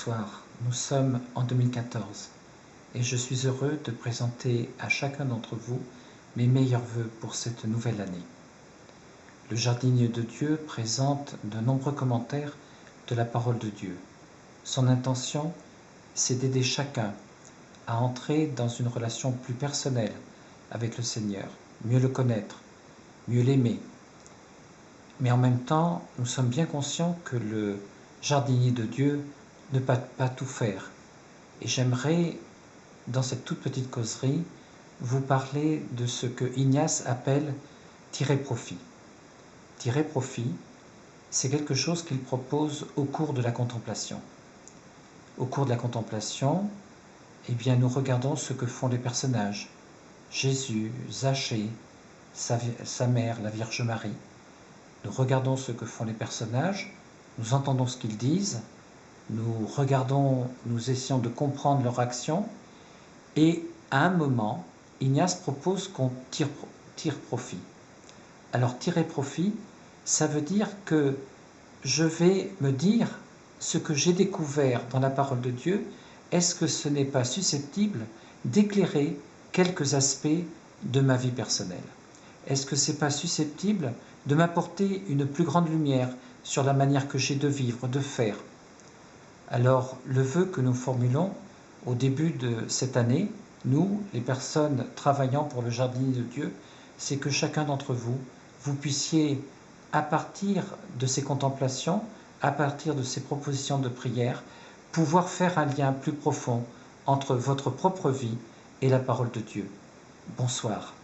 Bonsoir, nous sommes en 2014 et je suis heureux de présenter à chacun d'entre vous mes meilleurs vœux pour cette nouvelle année. Le jardinier de Dieu présente de nombreux commentaires de la parole de Dieu. Son intention, c'est d'aider chacun à entrer dans une relation plus personnelle avec le Seigneur, mieux le connaître, mieux l'aimer. Mais en même temps, nous sommes bien conscients que le jardinier de Dieu ne peut pas tout faire. Et j'aimerais, dans cette toute petite causerie, vous parler de ce que Ignace appelle tirer profit. Tirer profit, c'est quelque chose qu'il propose au cours de la contemplation. Au cours de la contemplation, eh bien, nous regardons ce que font les personnages. Jésus, Zachée, sa mère, la Vierge Marie. Nous regardons ce que font les personnages, nous entendons ce qu'ils disent, nous regardons, nous essayons de comprendre leur action, et à un moment, Ignace propose qu'on tire profit. Alors tirer profit, ça veut dire que je vais me dire ce que j'ai découvert dans la parole de Dieu, est-ce que ce n'est pas susceptible d'éclairer quelques aspects de ma vie personnelle? Est-ce que ce n'est pas susceptible de m'apporter une plus grande lumière sur la manière que j'ai de vivre, de faire? Alors, le vœu que nous formulons au début de cette année, nous, les personnes travaillant pour le jardinier de Dieu, c'est que chacun d'entre vous, vous puissiez, à partir de ces contemplations, à partir de ces propositions de prière, pouvoir faire un lien plus profond entre votre propre vie et la parole de Dieu. Bonsoir.